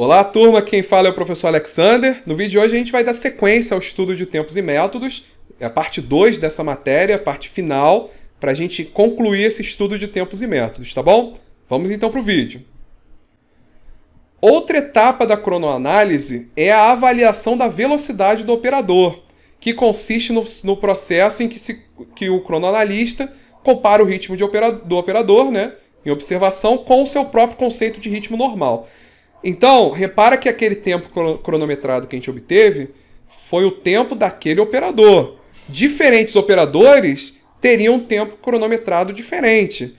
Olá, turma, quem fala é o professor Alexander. No vídeo de hoje a gente vai dar sequência ao estudo de tempos e métodos, é a parte 2 dessa matéria, a parte final, para a gente concluir esse estudo de tempos e métodos, tá bom? Vamos então para o vídeo. Outra etapa da cronoanálise é a avaliação da velocidade do operador, que consiste no processo em que o cronoanalista compara o ritmo do operador, né, em observação, com o seu próprio conceito de ritmo normal. Então, repara que aquele tempo cronometrado que a gente obteve foi o tempo daquele operador. Diferentes operadores teriam um tempo cronometrado diferente.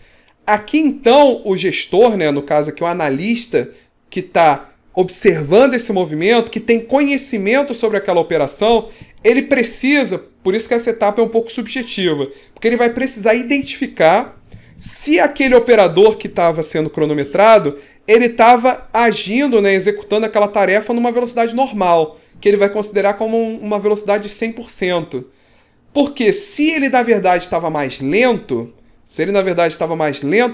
Aqui, então, o gestor, né, no caso aqui o analista, que está observando esse movimento, que tem conhecimento sobre aquela operação, ele precisa, por isso que essa etapa é um pouco subjetiva, porque ele vai precisar identificar se aquele operador que estava sendo cronometrado, ele estava agindo, né, executando aquela tarefa numa velocidade normal, que ele vai considerar como uma velocidade de 100%. Porque se ele, na verdade, estava mais lento,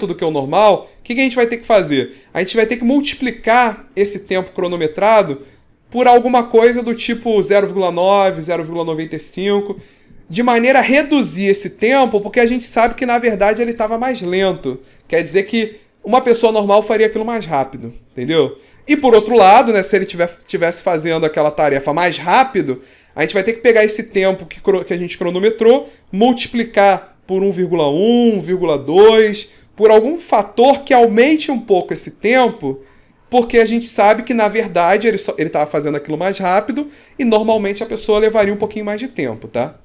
do que o normal, o que a gente vai ter que fazer? A gente vai ter que multiplicar esse tempo cronometrado por alguma coisa do tipo 0,9, 0,95, de maneira a reduzir esse tempo, porque a gente sabe que, na verdade, ele estava mais lento. Quer dizer que uma pessoa normal faria aquilo mais rápido, entendeu? E por outro lado, né, se ele estivesse fazendo aquela tarefa mais rápido, a gente vai ter que pegar esse tempo que a gente cronometrou, multiplicar por 1,1, 1,2, por algum fator que aumente um pouco esse tempo, porque a gente sabe que, na verdade, ele estava fazendo aquilo mais rápido e normalmente a pessoa levaria um pouquinho mais de tempo, tá?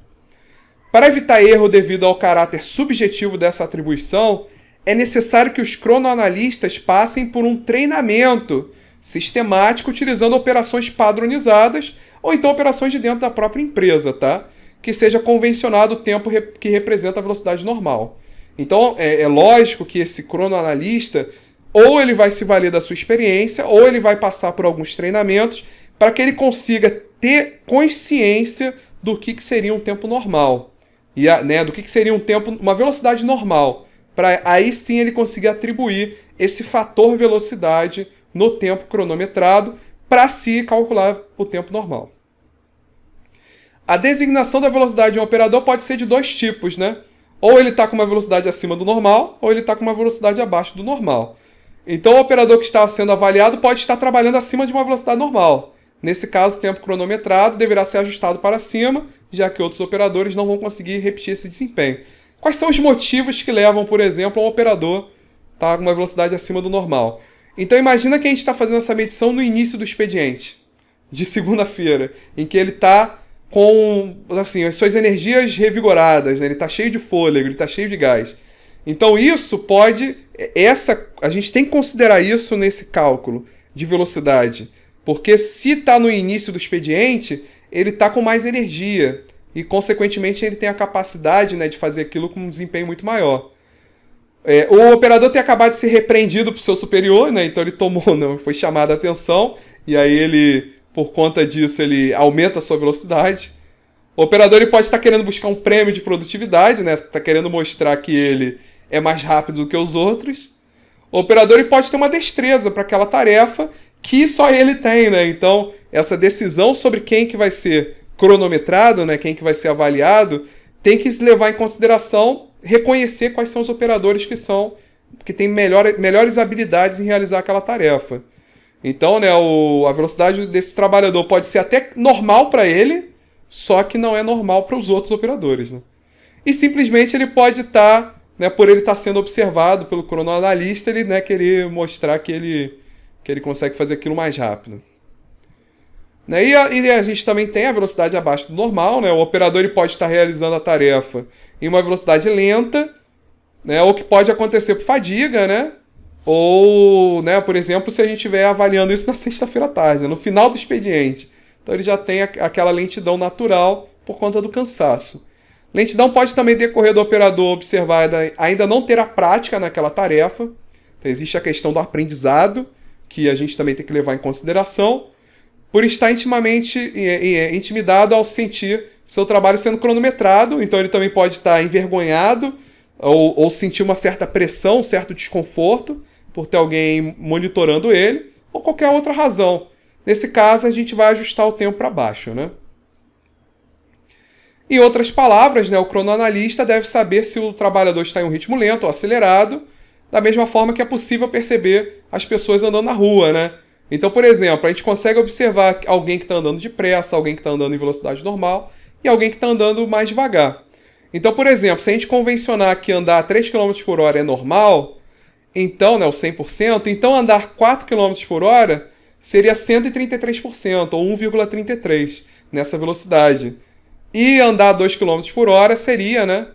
Para evitar erro devido ao caráter subjetivo dessa atribuição, é necessário que os cronoanalistas passem por um treinamento sistemático utilizando operações padronizadas ou então operações de dentro da própria empresa, tá? Que seja convencionado o tempo que representa a velocidade normal. Então, é lógico que esse cronoanalista, ou ele vai se valer da sua experiência, ou ele vai passar por alguns treinamentos para que ele consiga ter consciência do que seria um tempo normal. E, né, do que seria uma velocidade normal. Para aí sim ele conseguir atribuir esse fator velocidade no tempo cronometrado para se calcular o tempo normal. A designação da velocidade de um operador pode ser de dois tipos, né? Ou ele está com uma velocidade acima do normal, ou ele está com uma velocidade abaixo do normal. Então o operador que está sendo avaliado pode estar trabalhando acima de uma velocidade normal. Nesse caso, o tempo cronometrado deverá ser ajustado para cima, já que outros operadores não vão conseguir repetir esse desempenho. Quais são os motivos que levam, por exemplo, a um operador estar com uma velocidade acima do normal? Então imagina que a gente está fazendo essa medição no início do expediente, de segunda-feira, em que ele está com assim, as suas energias revigoradas, né? Ele está cheio de fôlego, ele está cheio de gás. Então isso pode... a gente tem que considerar isso nesse cálculo de velocidade, porque se está no início do expediente, ele está com mais energia. E, consequentemente, ele tem a capacidade, né, de fazer aquilo com um desempenho muito maior. O operador tem acabado de ser repreendido por seu superior, né, então ele foi chamado a atenção, e aí ele, por conta disso, ele aumenta a sua velocidade. O operador ele pode estar querendo buscar um prêmio de produtividade, né, está querendo mostrar que ele é mais rápido do que os outros. O operador ele pode ter uma destreza para aquela tarefa que só ele tem, né, então essa decisão sobre quem que vai ser cronometrado, né, quem que vai ser avaliado, tem que se levar em consideração, reconhecer quais são os operadores que têm melhores habilidades em realizar aquela tarefa. Então, né, a velocidade desse trabalhador pode ser até normal para ele, só que não é normal para os outros operadores, né? E simplesmente ele pode estar, né, por ele estar sendo observado pelo cronoanalista, ele, né, querer mostrar que ele consegue fazer aquilo mais rápido. E a gente também tem a velocidade abaixo do normal, né? O operador ele pode estar realizando a tarefa em uma velocidade lenta, né? Ou que pode acontecer por fadiga, né? Ou, né, por exemplo, se a gente estiver avaliando isso na sexta-feira à tarde, né? No final do expediente. Então ele já tem aquela lentidão natural por conta do cansaço. Lentidão pode também decorrer do operador observar ainda não ter a prática naquela tarefa. Então existe a questão do aprendizado, que a gente também tem que levar em consideração, por estar intimamente intimidado ao sentir seu trabalho sendo cronometrado. Então ele também pode estar envergonhado ou sentir uma certa pressão, um certo desconforto por ter alguém monitorando ele, ou qualquer outra razão. Nesse caso, a gente vai ajustar o tempo para baixo, né? Em outras palavras, né, o cronoanalista deve saber se o trabalhador está em um ritmo lento ou acelerado, da mesma forma que é possível perceber as pessoas andando na rua, né? Então, por exemplo, a gente consegue observar alguém que está andando depressa, alguém que está andando em velocidade normal e alguém que está andando mais devagar. Então, por exemplo, se a gente convencionar que andar 3 km por hora é normal, então, né, o 100%, então andar 4 km por hora seria 133%, ou 1,33 nessa velocidade. E andar 2 km por hora seria, né,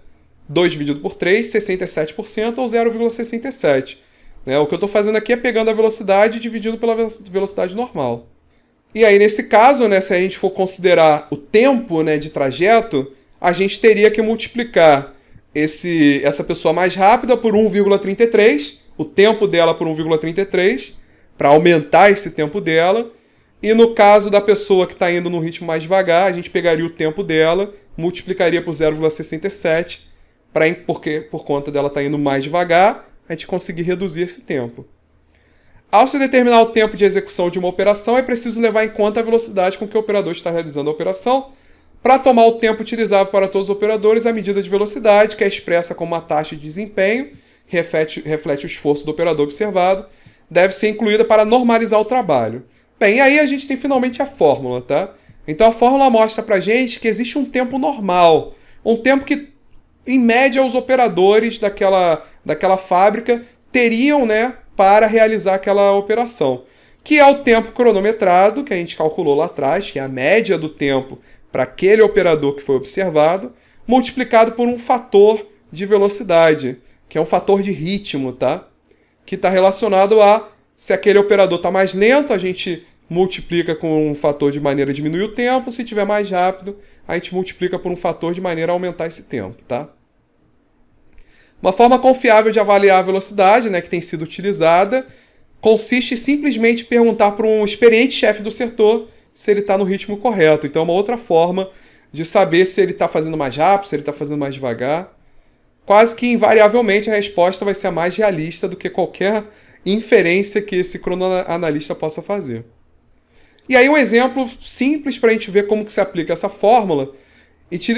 2 dividido por 3, 67%, ou 0,67. Né? O que eu estou fazendo aqui é pegando a velocidade e dividindo pela velocidade normal. E aí, nesse caso, né, se a gente for considerar o tempo, né, de trajeto, a gente teria que multiplicar essa pessoa mais rápida por 1,33, o tempo dela por 1,33, para aumentar esse tempo dela. E no caso da pessoa que está indo no ritmo mais devagar, a gente pegaria o tempo dela, multiplicaria por 0,67, porque por conta dela estar indo mais devagar, a gente conseguir reduzir esse tempo. Ao se determinar o tempo de execução de uma operação, é preciso levar em conta a velocidade com que o operador está realizando a operação. Para tomar o tempo utilizável para todos os operadores, a medida de velocidade, que é expressa como uma taxa de desempenho, que reflete o esforço do operador observado, deve ser incluída para normalizar o trabalho. Bem, e aí a gente tem finalmente a fórmula, tá? Então a fórmula mostra pra gente que existe um tempo normal, um tempo que, em média, os operadores daquela fábrica teriam, né, para realizar aquela operação, que é o tempo cronometrado, que a gente calculou lá atrás, que é a média do tempo para aquele operador que foi observado, multiplicado por um fator de velocidade, que é um fator de ritmo, tá? Que está relacionado a, se aquele operador está mais lento, a gente multiplica com um fator de maneira a diminuir o tempo, se estiver mais rápido, a gente multiplica por um fator de maneira a aumentar esse tempo, tá? Uma forma confiável de avaliar a velocidade, né, que tem sido utilizada, consiste em simplesmente perguntar para um experiente chefe do setor se ele está no ritmo correto. Então é uma outra forma de saber se ele está fazendo mais rápido, se ele está fazendo mais devagar. Quase que invariavelmente a resposta vai ser a mais realista do que qualquer inferência que esse cronoanalista possa fazer. E aí um exemplo simples para a gente ver como que se aplica essa fórmula,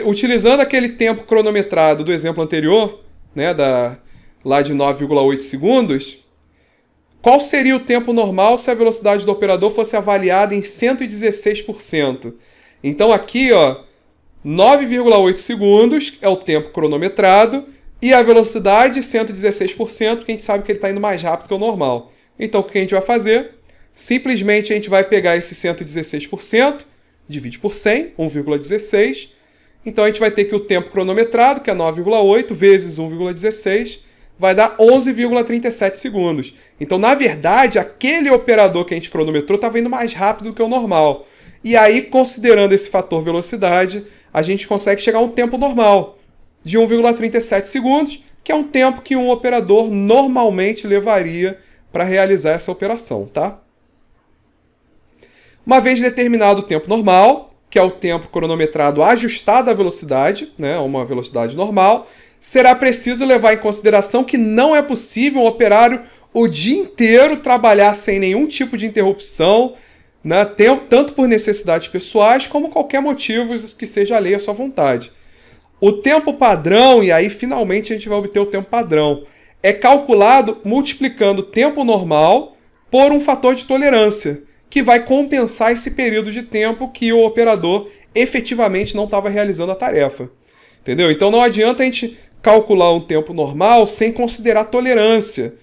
utilizando aquele tempo cronometrado do exemplo anterior, né, lá de 9,8 segundos, qual seria o tempo normal se a velocidade do operador fosse avaliada em 116%? Então aqui, ó, 9,8 segundos é o tempo cronometrado e a velocidade 116%, que a gente sabe que ele está indo mais rápido que o normal. Então o que a gente vai fazer? Simplesmente a gente vai pegar esse 116%, divide por 100, 1,16. Então a gente vai ter que o tempo cronometrado, que é 9,8 vezes 1,16, vai dar 11,37 segundos. Então, na verdade, aquele operador que a gente cronometrou estava indo mais rápido do que o normal. E aí, considerando esse fator velocidade, a gente consegue chegar a um tempo normal de 1,37 segundos, que é um tempo que um operador normalmente levaria para realizar essa operação, tá? Uma vez determinado o tempo normal, que é o tempo cronometrado ajustado à velocidade, né, uma velocidade normal, será preciso levar em consideração que não é possível um operário o dia inteiro trabalhar sem nenhum tipo de interrupção, né, tanto por necessidades pessoais como qualquer motivo que seja alheio à sua vontade. O tempo padrão, e aí finalmente a gente vai obter o tempo padrão, é calculado multiplicando o tempo normal por um fator de tolerância, que vai compensar esse período de tempo que o operador efetivamente não estava realizando a tarefa. Entendeu? Então não adianta a gente calcular um tempo normal sem considerar tolerância.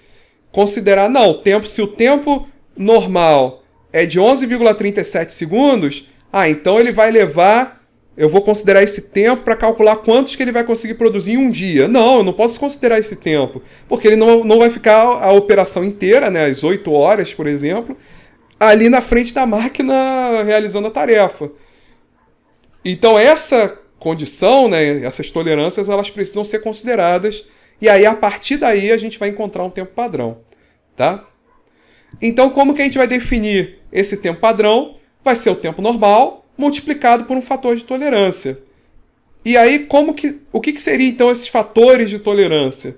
Considerar, não, se o tempo normal é de 11,37 segundos, então ele vai levar, eu vou considerar esse tempo para calcular quantos que ele vai conseguir produzir em um dia. Não, eu não posso considerar esse tempo, porque ele não vai ficar a operação inteira, né, as 8 horas, por exemplo, ali na frente da máquina realizando a tarefa. Então essa condição, né, essas tolerâncias, elas precisam ser consideradas, e aí a partir daí a gente vai encontrar um tempo padrão, tá? Então como que a gente vai definir esse tempo padrão? Vai ser o tempo normal multiplicado por um fator de tolerância. E aí o que seria então esses fatores de tolerância?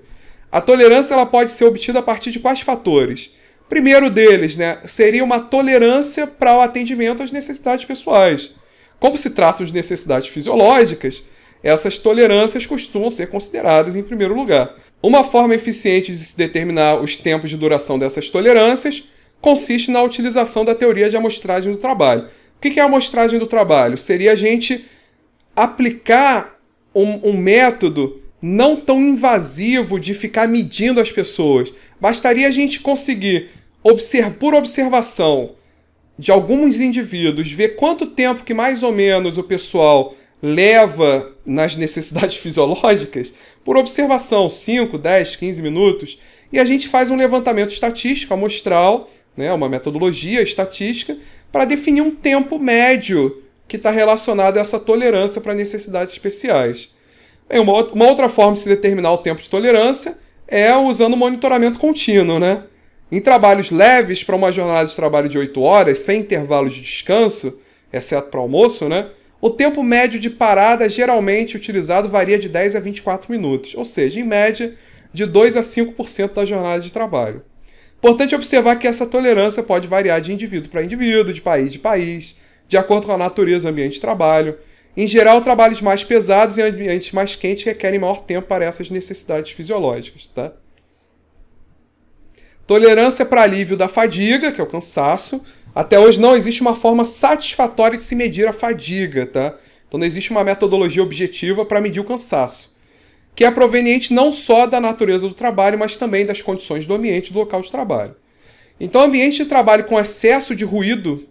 A tolerância ela pode ser obtida a partir de quais fatores? Primeiro deles, né, seria uma tolerância para o atendimento às necessidades pessoais. Como se tratam de necessidades fisiológicas, essas tolerâncias costumam ser consideradas em primeiro lugar. Uma forma eficiente de se determinar os tempos de duração dessas tolerâncias consiste na utilização da teoria de amostragem do trabalho. O que é a amostragem do trabalho? Seria a gente aplicar um método não tão invasivo de ficar medindo as pessoas. Bastaria a gente conseguir, por observação de alguns indivíduos, ver quanto tempo que mais ou menos o pessoal leva nas necessidades fisiológicas, por observação, 5, 10, 15 minutos, e a gente faz um levantamento estatístico, amostral, né, uma metodologia estatística, para definir um tempo médio que está relacionado a essa tolerância para necessidades especiais. Uma outra forma de se determinar o tempo de tolerância é usando monitoramento contínuo, né? Em trabalhos leves, para uma jornada de trabalho de 8 horas, sem intervalos de descanso, exceto para almoço, né? O tempo médio de parada geralmente utilizado varia de 10 a 24 minutos, ou seja, em média, de 2 a 5% da jornada de trabalho. Importante observar que essa tolerância pode variar de indivíduo para indivíduo, de país, de acordo com a natureza do ambiente de trabalho. Em geral, trabalhos mais pesados e ambientes mais quentes requerem maior tempo para essas necessidades fisiológicas, tá? Tolerância para alívio da fadiga, que é o cansaço. Até hoje não existe uma forma satisfatória de se medir a fadiga, tá? Então não existe uma metodologia objetiva para medir o cansaço, que é proveniente não só da natureza do trabalho, mas também das condições do ambiente do local de trabalho. Então, ambiente de trabalho com excesso de ruído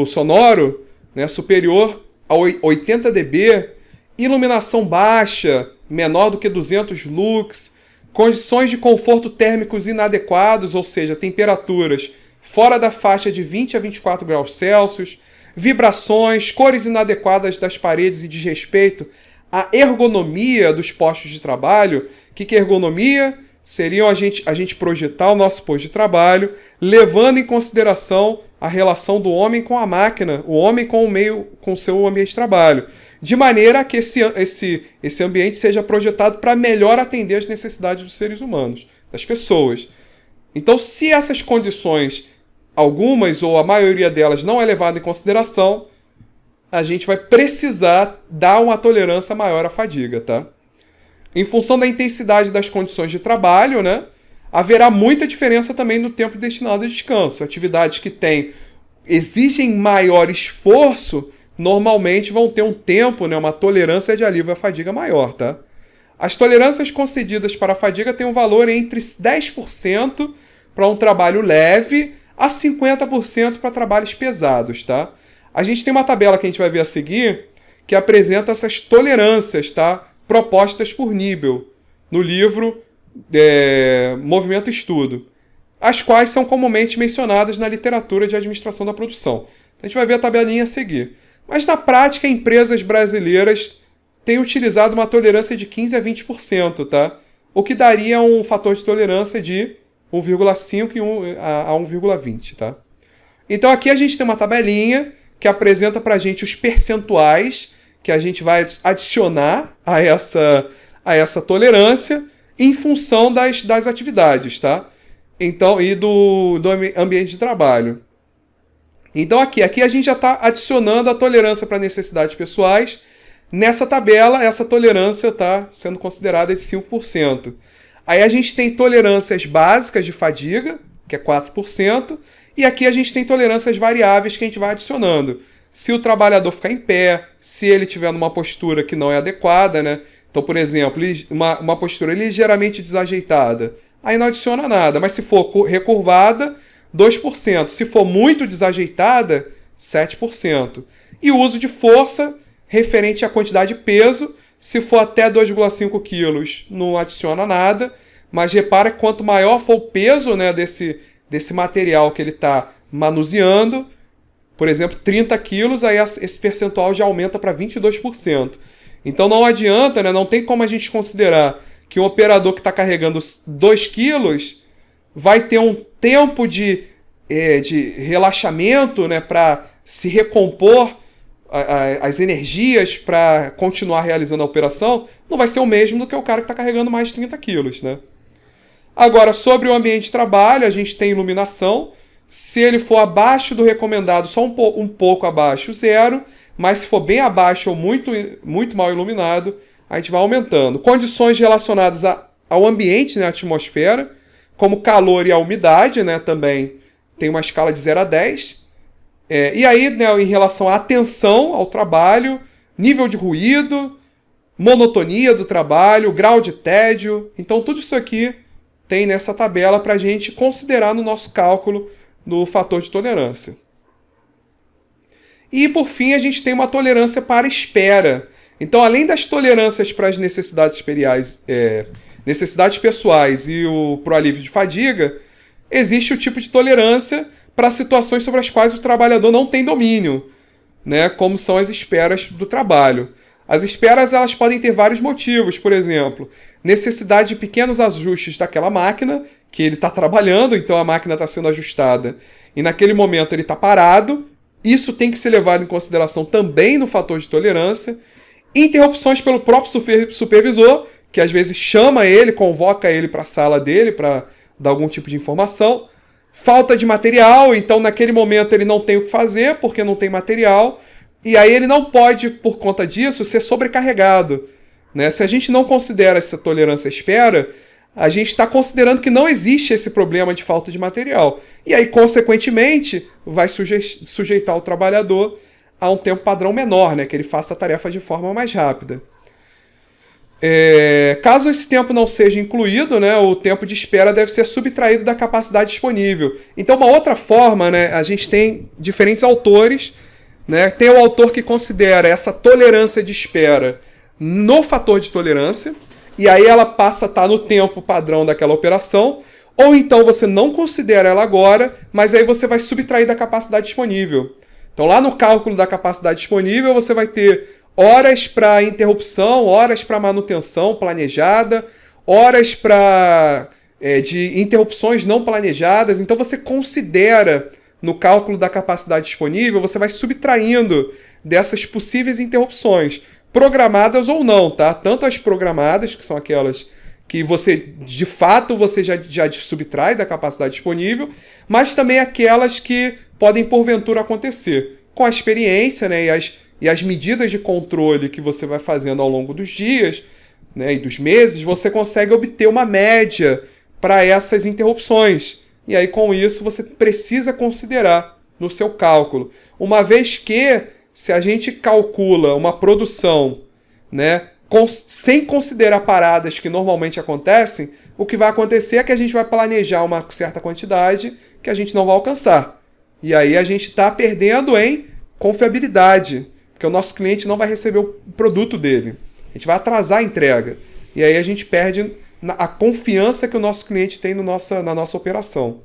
sonoro, né, superior a 80 dB, iluminação baixa, menor do que 200 lux, condições de conforto térmicos inadequados, ou seja, temperaturas fora da faixa de 20 a 24 graus Celsius, vibrações, cores inadequadas das paredes e desrespeito à ergonomia dos postos de trabalho. O que é ergonomia? Seria a gente projetar o nosso posto de trabalho, levando em consideração a relação do homem com a máquina, o homem com o meio, com o seu ambiente de trabalho, de maneira que esse ambiente seja projetado para melhor atender às necessidades dos seres humanos, das pessoas. Então, se essas condições, algumas ou a maioria delas, não é levada em consideração, a gente vai precisar dar uma tolerância maior à fadiga, tá? Em função da intensidade das condições de trabalho, né, haverá muita diferença também no tempo destinado a descanso. Atividades que exigem maior esforço, normalmente vão ter um tempo, né, uma tolerância de alívio à fadiga maior, tá? As tolerâncias concedidas para a fadiga têm um valor entre 10% para um trabalho leve a 50% para trabalhos pesados, tá? A gente tem uma tabela que a gente vai ver a seguir que apresenta essas tolerâncias, tá, propostas por Nibel no livro Movimento e Estudo, as quais são comumente mencionadas na literatura de administração da produção. A gente vai ver a tabelinha a seguir. Mas na prática, empresas brasileiras têm utilizado uma tolerância de 15 a 20%, tá? O que daria um fator de tolerância de 1,5 a 1,20, tá? Então aqui a gente tem uma tabelinha que apresenta para a gente os percentuais que a gente vai adicionar a essa tolerância em função das atividades, tá? Então, e do ambiente de trabalho. Então aqui a gente já está adicionando a tolerância para necessidades pessoais. Nessa tabela, essa tolerância está sendo considerada de 5%. Aí a gente tem tolerâncias básicas de fadiga, que é 4%, e aqui a gente tem tolerâncias variáveis que a gente vai adicionando. Se o trabalhador ficar em pé, se ele estiver numa postura que não é adequada, né? Então, por exemplo, uma postura ligeiramente desajeitada, aí não adiciona nada. Mas se for recurvada, 2%. Se for muito desajeitada, 7%. E o uso de força referente à quantidade de peso, se for até 2,5 kg, não adiciona nada. Mas repara que quanto maior for o peso, né, desse material que ele está manuseando, por exemplo, 30 quilos, aí esse percentual já aumenta para 22%. Então não adianta, né, não tem como a gente considerar que um operador que está carregando 2 quilos vai ter um tempo de relaxamento, né, para se recompor as energias para continuar realizando a operação, não vai ser o mesmo do que o cara que está carregando mais de 30 quilos. Né? Agora, sobre o ambiente de trabalho, a gente tem iluminação. Se ele for abaixo do recomendado, só um pouco abaixo, 0. Mas se for bem abaixo ou muito mal iluminado, a gente vai aumentando. Condições relacionadas ao ambiente, né, a atmosfera, como calor e a umidade, né, também tem uma escala de 0 a 10. E aí, né, em relação à atenção ao trabalho, nível de ruído, monotonia do trabalho, grau de tédio. Então, tudo isso aqui tem nessa tabela para a gente considerar no nosso cálculo do fator de tolerância. E, por fim, a gente tem uma tolerância para espera. Então, além das tolerâncias para as necessidades pessoais e para o alívio de fadiga, existe o tipo de tolerância para situações sobre as quais o trabalhador não tem domínio, né, como são as esperas do trabalho. As esperas elas podem ter vários motivos, por exemplo, necessidade de pequenos ajustes daquela máquina, que ele está trabalhando, então a máquina está sendo ajustada, e naquele momento ele está parado. Isso tem que ser levado em consideração também no fator de tolerância. Interrupções pelo próprio supervisor, que às vezes chama ele, convoca ele para a sala dele para dar algum tipo de informação. Falta de material, então naquele momento ele não tem o que fazer porque não tem material. E aí ele não pode, por conta disso, ser sobrecarregado, né? Se a gente não considera essa tolerância à espera, a gente está considerando que não existe esse problema de falta de material. E aí, consequentemente, vai sujeitar o trabalhador a um tempo padrão menor, né? Que ele faça a tarefa de forma mais rápida. Caso esse tempo não seja incluído, né, o tempo de espera deve ser subtraído da capacidade disponível. Então, uma outra forma, né, a gente tem diferentes autores, né, tem o autor que considera essa tolerância de espera no fator de tolerância, e aí ela passa a estar no tempo padrão daquela operação, ou então você não considera ela agora, mas aí você vai subtrair da capacidade disponível. Então, lá no cálculo da capacidade disponível, você vai ter horas para interrupção, horas para manutenção planejada, horas de interrupções não planejadas. Então você considera no cálculo da capacidade disponível, você vai subtraindo dessas possíveis interrupções, programadas ou não, tá? Tanto as programadas, que são aquelas que você, de fato, você já subtrai da capacidade disponível, mas também aquelas que podem porventura acontecer. Com a experiência, né, e as medidas de controle que você vai fazendo ao longo dos dias, né, e dos meses, você consegue obter uma média para essas interrupções. E aí, com isso, você precisa considerar no seu cálculo. Uma vez que, se a gente calcula uma produção, né, sem considerar paradas que normalmente acontecem, o que vai acontecer é que a gente vai planejar uma certa quantidade que a gente não vai alcançar. E aí a gente está perdendo em confiabilidade, porque o nosso cliente não vai receber o produto dele. A gente vai atrasar a entrega. E aí a gente perde a confiança que o nosso cliente tem na nossa operação.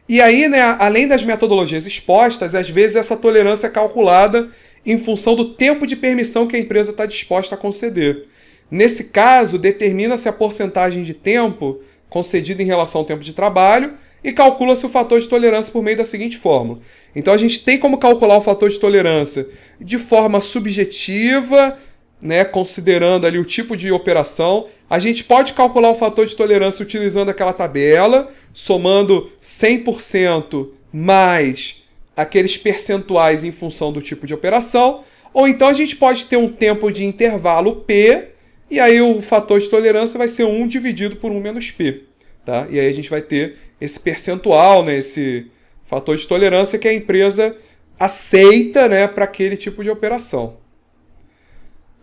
E aí, né, além das metodologias expostas, às vezes essa tolerância é calculada em função do tempo de permissão que a empresa está disposta a conceder. Nesse caso, determina-se a porcentagem de tempo concedida em relação ao tempo de trabalho e calcula-se o fator de tolerância por meio da seguinte fórmula. Então a gente tem como calcular o fator de tolerância de forma subjetiva, né, considerando ali o tipo de operação. A gente pode calcular o fator de tolerância utilizando aquela tabela, somando 100% mais aqueles percentuais em função do tipo de operação. Ou então a gente pode ter um tempo de intervalo P, e aí o fator de tolerância vai ser 1 dividido por 1 menos P. Tá? E aí a gente vai ter esse percentual, né, esse fator de tolerância que a empresa aceita, né, para aquele tipo de operação.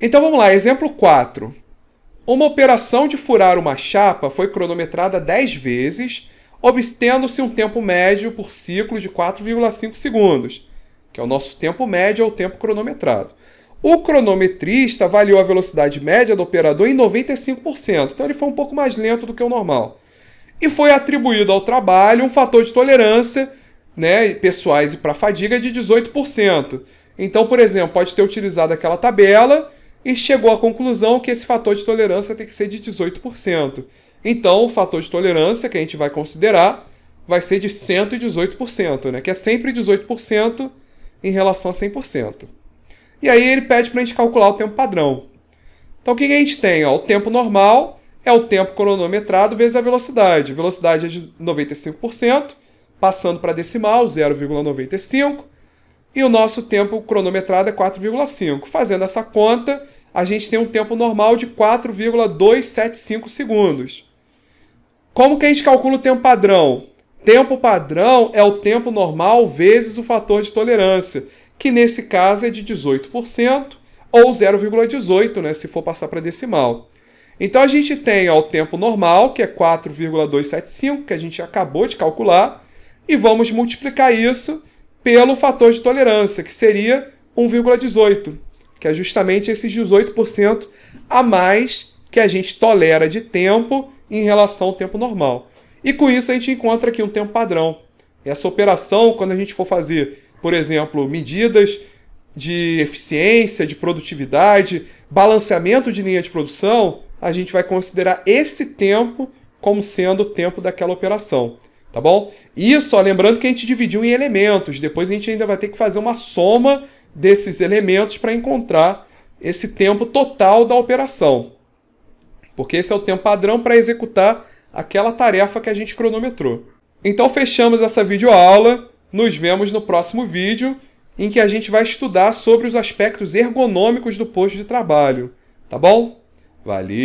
Então vamos lá, exemplo 4. Uma operação de furar uma chapa foi cronometrada 10 vezes, obtendo-se um tempo médio por ciclo de 4,5 segundos, que é o nosso tempo médio ou tempo cronometrado. O cronometrista avaliou a velocidade média do operador em 95%, então ele foi um pouco mais lento do que o normal. E foi atribuído ao trabalho um fator de tolerância, né, pessoais e para fadiga de 18%. Então, por exemplo, pode ter utilizado aquela tabela e chegou à conclusão que esse fator de tolerância tem que ser de 18%. Então, o fator de tolerância que a gente vai considerar vai ser de 118%, né, que é sempre 18% em relação a 100%. E aí ele pede para a gente calcular o tempo padrão. Então, o que a gente tem? O tempo normal é o tempo cronometrado vezes a velocidade. A velocidade é de 95%, passando para decimal, 0,95, e o nosso tempo cronometrado é 4,5. Fazendo essa conta, a gente tem um tempo normal de 4,275 segundos. Como que a gente calcula o tempo padrão? Tempo padrão é o tempo normal vezes o fator de tolerância, que nesse caso é de 18%, ou 0,18, né, se for passar para decimal. Então a gente tem o tempo normal, que é 4,275, que a gente acabou de calcular, e vamos multiplicar isso pelo fator de tolerância, que seria 1,18, que é justamente esses 18% a mais que a gente tolera de tempo em relação ao tempo normal. E com isso a gente encontra aqui um tempo padrão. Essa operação, quando a gente for fazer, por exemplo, medidas de eficiência, de produtividade, balanceamento de linha de produção, a gente vai considerar esse tempo como sendo o tempo daquela operação, tá bom? Isso, lembrando que a gente dividiu em elementos, depois a gente ainda vai ter que fazer uma soma desses elementos para encontrar esse tempo total da operação, porque esse é o tempo padrão para executar aquela tarefa que a gente cronometrou. Então fechamos essa videoaula, nos vemos no próximo vídeo, em que a gente vai estudar sobre os aspectos ergonômicos do posto de trabalho, tá bom? Valeu!